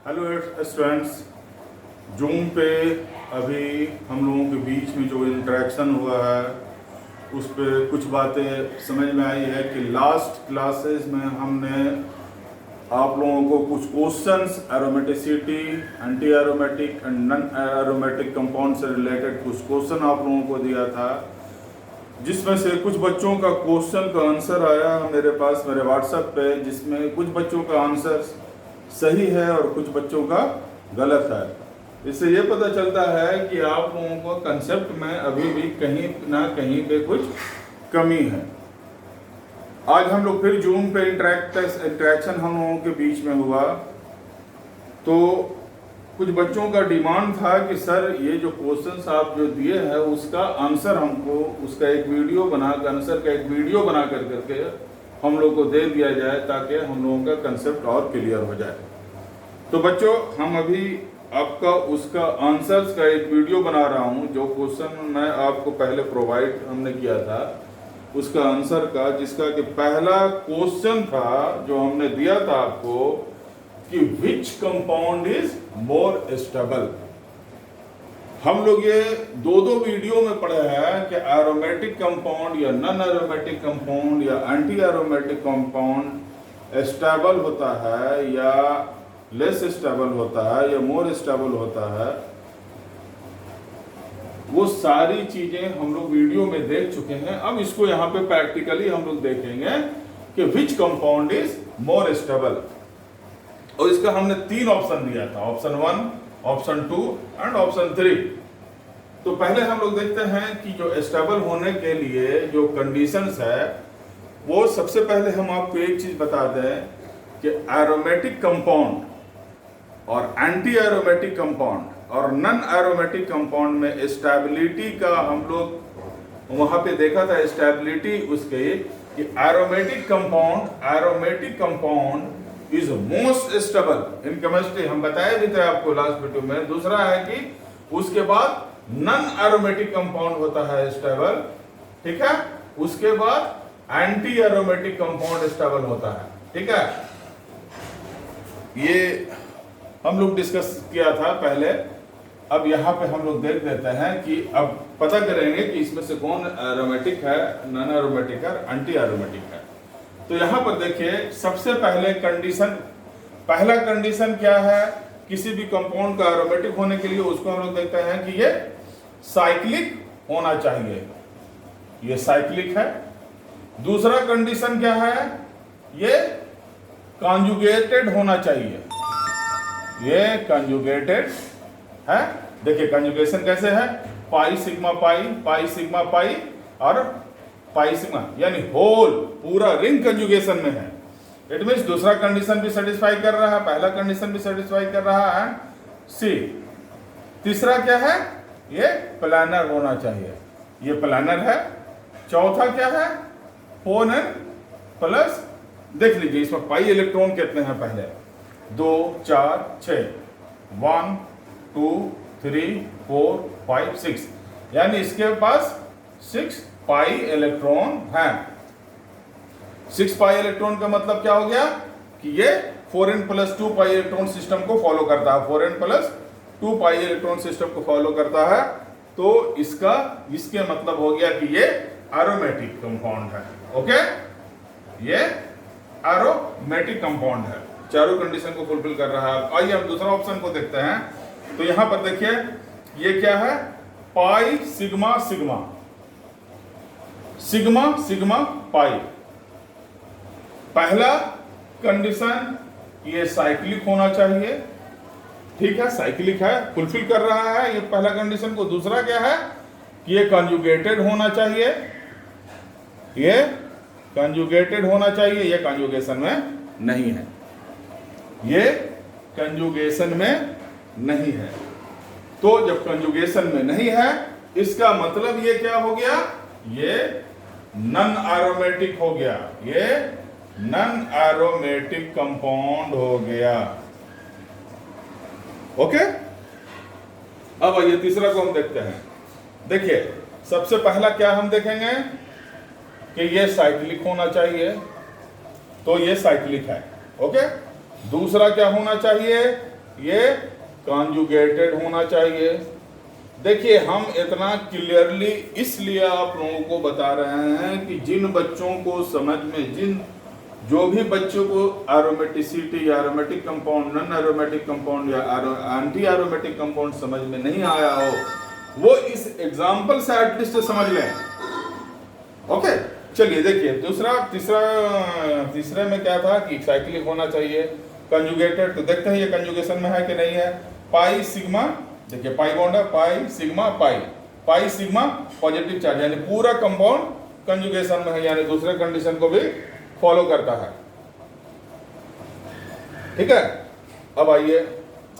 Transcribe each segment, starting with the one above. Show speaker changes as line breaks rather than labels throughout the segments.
Hello students, zoom पे अभी हम लोगों के बीच में जो इंटरेक्शन हुआ है उस पर कुछ बातें समझ में आई है कि लास्ट क्लासेस में हमने आप लोगों को कुछ questions aromaticity, anti aromatic and non aromatic compound से रिलेटेड कुछ क्वेश्चन आप लोगों को दिया था, जिसमें से कुछ बच्चों का क्वेश्चन का आंसर आया मेरे पास मेरे व्हाट्सएप पे, जिसमें कुछ बच्चों का आंसर सही है और कुछ बच्चों का गलत है। इससे ये पता चलता है कि आप लोगों को कंसेप्ट में अभी भी कहीं ना कहीं पे कुछ कमी है। आज हम लोग फिर जूम पे इंटरेक्शन हम लोगों के बीच में हुआ, तो कुछ बच्चों का डिमांड था कि सर ये जो क्वेश्चंस आप जो दिए हैं उसका आंसर हमको, उसका एक वीडियो बना कर, आंसर का एक वीडियो बना करके हम लोग को दे दिया जाए ताकि हम लोगों का कंसेप्ट और क्लियर हो जाए। तो बच्चों, हम अभी आपका उसका आंसर्स का एक वीडियो बना रहा हूं, जो क्वेश्चन मैं आपको पहले प्रोवाइड हमने किया था उसका आंसर का, जिसका कि पहला क्वेश्चन था जो हमने दिया था आपको कि विच कंपाउंड इज मोर स्टेबल। हम लोग ये दो वीडियो में पढ़े हैं कि एरोमेटिक कंपाउंड या नॉन एरोमेटिक कंपाउंड या एंटी एरोमेटिक कंपाउंड स्टेबल होता है या लेस स्टेबल होता है या मोर स्टेबल होता है। वो सारी चीजें हम लोग वीडियो में देख चुके हैं। अब इसको यहाँ पे प्रैक्टिकली हम लोग देखेंगे कि विच कंपाउंड इज मोर स्टेबल, और इसका हमने 3 ऑप्शन दिया था, ऑप्शन 1, ऑप्शन 2 एंड ऑप्शन 3। तो पहले हम लोग देखते हैं कि जो स्टेबल होने के लिए जो कंडीशंस है, वो सबसे पहले हम आपको एक चीज बता दें कि एरोमेटिक कंपाउंड और एंटी एरोमेटिक कंपाउंड और नॉन एरोमेटिक कंपाउंड में स्टेबिलिटी का हम लोग वहां पे देखा था। स्टेबिलिटी उसके कि aromatic compound is most stable in chemistry, हम बताए भी थे आपको लास्ट वीडियो में। दूसरा है कि उसके बाद नॉन एरोमेटिक कंपाउंड होता है स्टेबल, ठीक है। उसके बाद एंटी एरोमेटिक कंपाउंड स्टेबल होता है, ठीक है। ये हम लोग डिस्कस किया था पहले। अब यहाँ पे हम लोग देख देते हैं कि अब पता करेंगे कि इसमें से कौन एरोमेटिक है, नॉन एरोमेटिक है, एंटी एरोमेटिक है। तो यहाँ पर देखिए, सबसे पहले पहला कंडीशन क्या है किसी भी कंपाउंड का एरोमेटिक होने के लिए, उसको हम लोग देखते हैं कि ये साइक्लिक होना चाहिए, ये साइक्लिक है। दूसरा कंडीशन क्या है, ये कॉन्जुगेटेड होना चाहिए, ये कॉन्जुगेटेड है। देखिए कॉन्जुगेशन कैसे है, पाई सिग्मा पाई और पाई सिग्मा, यानी होल पूरा रिंग कंजुगेशन में है। इट मींस दूसरा कंडीशन भी सेटिस्फाई कर रहा है, पहला कंडीशन भी सेटिस्फाई कर रहा है। सी तीसरा क्या है, ये प्लानर होना चाहिए, ये प्लानर है। चौथा क्या है, 4n प्लस, देख लीजिए इसमें पाई इलेक्ट्रॉन कितने हैं, पहले 2 4 6, 1 2 3 4 5 6, यानी इसके पास 6 पाई इलेक्ट्रॉन है। 6 पाई इलेक्ट्रॉन का मतलब क्या हो गया कि ये 4n plus 2 pi electron system को फॉलो करता है, 4n plus 2 pi electron system को फॉलो करता है। तो इसके मतलब हो गया कि ये एरोमेटिक कंपाउंड है, ओके, ये एरोमेटिक कंपाउंड है, चारों कंडीशन को फुलफिल कर रहा है। आइए हम दूसरा ऑप्शन को देखते हैं। तो यहां पर देखिए ये क्या है, पाई सिग्मा सिग्मा पाई। पहला कंडीशन ये साइक्लिक होना चाहिए, ठीक है, साइक्लिक है, फुलफिल कर रहा है ये पहला कंडीशन को। दूसरा क्या है कि ये कॉन्जुगेटेड होना चाहिए, ये कॉन्जुगेटेड होना चाहिए, ये कॉन्जुगेशन में नहीं है, ये कॉन्जुगेशन में नहीं है। तो जब कॉन्जुगेशन में नहीं है, इसका मतलब ये क्या हो गया, ये नॉन एरोमेटिक हो गया, ये नॉन एरोमेटिक कंपाउंड हो गया, ओके। अब आइए तीसरा को हम देखते हैं। देखिए सबसे पहला क्या हम देखेंगे कि ये साइक्लिक होना चाहिए, तो ये साइक्लिक है, ओके। दूसरा क्या होना चाहिए, ये कॉन्जुगेटेड होना चाहिए। देखिए हम इतना क्लियरली इसलिए आप लोगों को बता रहे हैं कि जिन बच्चों को समझ में जो भी बच्चों को एरोमेटिसिटी या aromatic compound, non aromatic compound या एंटी एरोमेटिक कंपाउंड समझ में नहीं आया हो, वो इस एग्जांपल से एटलीस्ट समझ लें। ओके, चलिए देखिए तीसरे में क्या था कि साइक्लिक होना चाहिए, कंजुगेटेड। तो देखते हैं ये कंजुगेशन में है कि नहीं है। पाई सिग्मा, देखिए पाई बॉन्ड है, pi sigma pi sigma positive charge, यानी पूरा कंपाउंड कंजुगेशन में है, यानी दूसरे कंडीशन को भी फॉलो करता है। ठीक है, अब आइए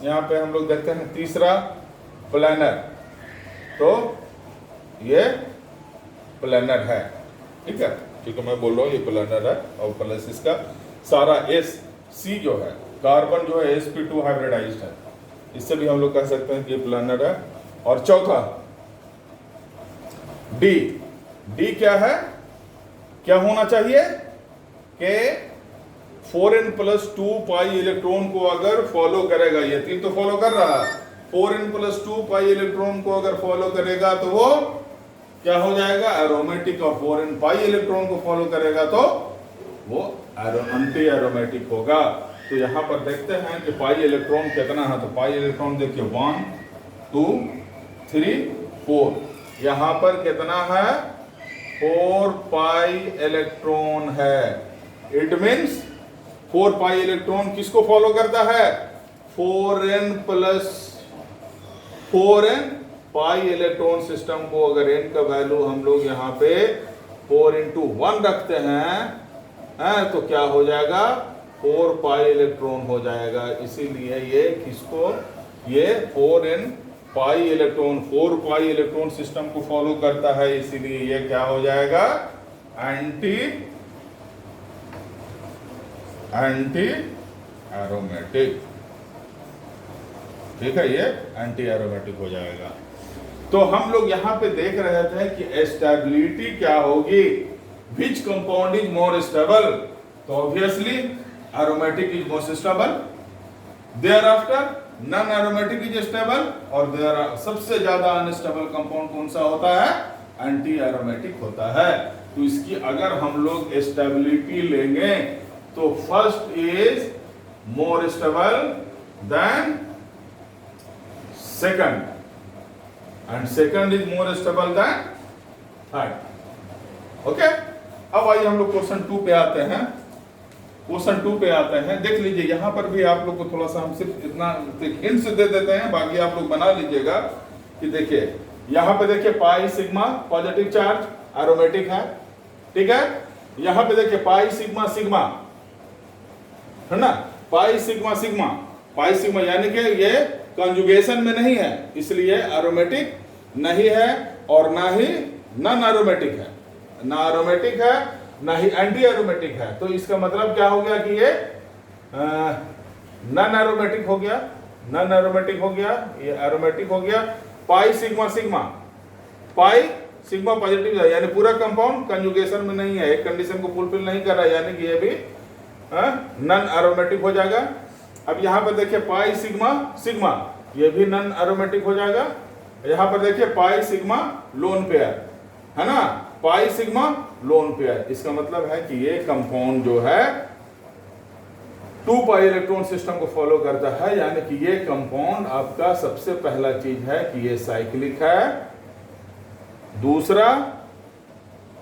यहां पे हम लोग देखते हैं तीसरा प्लानर। तो ये प्लानर है, ठीक है, मैं बोल रहा हूं ये प्लानर है, और प्लस इसका सारा Sc जो है, कार्बन जो है sp2 हाइब्रिडाइज्ड है, इससे भी हम लोग कह सकते हैं कि ये प्लानर है। और चौथा डी क्या है, क्या होना चाहिए कि 4n+2 पाई इलेक्ट्रॉन को अगर फॉलो करेगा, ये 3 तो फॉलो कर रहा है, 4n+2 पाई इलेक्ट्रॉन को अगर फॉलो करेगा तो वो क्या हो जाएगा, एरोमेटिक। और 4n पाई इलेक्ट्रॉन को फॉलो करेगा तो वो एंटी एरोमेटिक होगा। तो यहां पर देखते हैं कि पाई इलेक्ट्रॉन कितना है। तो पाई इलेक्ट्रॉन देखिए 1 2 3 4, यहां पर कितना है, 4 पाई इलेक्ट्रॉन है। इट मीन्स 4 पाई इलेक्ट्रॉन किसको फॉलो करता है, 4n पाई इलेक्ट्रॉन सिस्टम को। अगर n का वैल्यू हम लोग यहाँ पे 4×1 रखते हैं तो क्या हो जाएगा, 4 पाई इलेक्ट्रॉन हो जाएगा। इसीलिए ये किसको, ये 4n pi electron 4 pi electron system को फॉलो करता है, इसीलिए ये क्या हो जाएगा, एंटी एरोमेटिक। ठीक है, ये एंटी एरोमेटिक हो जाएगा। तो हम लोग यहां पे देख रहे थे कि स्टेबिलिटी क्या होगी, which compound is more stable. तो obviously aromatic is most stable, thereafter non aromatic is stable, और सबसे ज्यादा अनस्टेबल कंपाउंड कौन सा होता है, एंटी एरोमेटिक होता है। तो इसकी अगर हम लोग स्टेबिलिटी लेंगे तो first is more stable then second, and second is more stable then third. Okay, अब आइए हम लोग क्वेश्चन 2 पे आते हैं। क्वेश्चन 2 पे आते हैं, देख लीजिए यहां पर भी आप लोग को थोड़ा सा हम सिर्फ इतना हिंट्स दे देते हैं, बाकी आप लोग बना लीजिएगा। कि देखिए यहां पे देखिए pi sigma positive charge aromatic है, ठीक है। यहां पे देखिए पाई सिग्मा सिग्मा है ना, पाई सिग्मा यानी कि ये कंजुगेशन में नहीं है, इसलिए एरोमेटिक नहीं है, और ना ही नॉन एरोमेटिक है, ना एरोमेटिक है ना ही एंटी एरोमेटिक है। तो इसका मतलब क्या हो गया कि ये नॉन एरोमेटिक हो गया, ये एरोमेटिक हो गया। पाई सिग्मा पॉजिटिव है, यानी पूरा कंपाउंड कंजुगेशन में नहीं है, एक कंडीशन को फुलफिल नहीं कर रहा है, यानी कि ये भी नॉन एरोमेटिक हो जाएगा। अब यहाँ पर देखिए पाई सिग्मा ये भी नॉन एरोमेटिक हो जाएगा। यहाँ पर देखिए पाई सिग्मा लोन पेयर है ना, पाई सिग्मा लोन पेयर, इसका मतलब है कि ये कंपाउंड जो है 2 पाई इलेक्ट्रॉन सिस्टम को फॉलो करता है, यानी कि ये कंपाउंड आपका सबसे पहला चीज है कि ये साइक्लिक है, दूसरा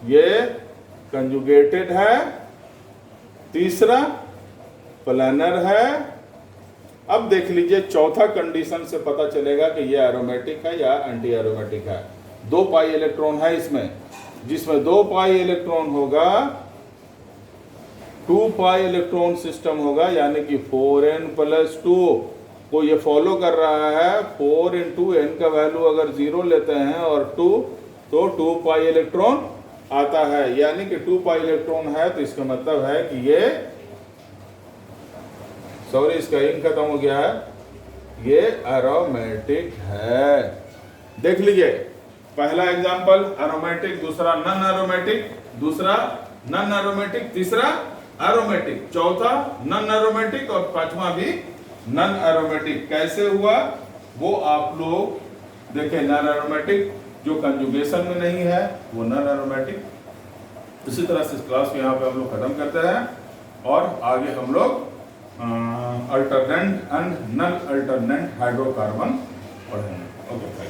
ये कंजुगेटेड है, तीसरा प्लानर है। अब देख लीजिए चौथा कंडीशन से पता चलेगा कि ये एरोमेटिक है या एंटी एरोमेटिक है। 2 पाई इलेक्ट्रॉन है इसमें, जिसमें 2 पाई इलेक्ट्रॉन होगा, 2 पाई इलेक्ट्रॉन सिस्टम होगा, यानी कि 4n+2 को ये फॉलो कर रहा है। 4 × n का वैल्यू अगर 0 लेते हैं और 2 तो 2 पाई इलेक्ट्रॉन आता है, यानी कि 2 पाई इलेक्ट्रॉन है। तो इसका मतलब है कि ये इसका इंक खत्म हो गया है, ये एरोमेटिक है। देख लीजिए पहला एग्जांपल एरोमेटिक, दूसरा नॉन एरोमेटिक, तीसरा एरोमेटिक, चौथा नॉन एरोमेटिक और पांचवा भी नॉन एरोमेटिक कैसे हुआ वो आप लोग देखें। नॉन एरोमेटिक जो कंजुगेशन में नहीं है वो नॉन एरोमेटिक। इसी तरह से इस क्लास को यहाँ पे हम लोग खत्म करते हैं और आगे हम लोग alternate and non alternate hydrocarbon पढ़ेंगे। ओके।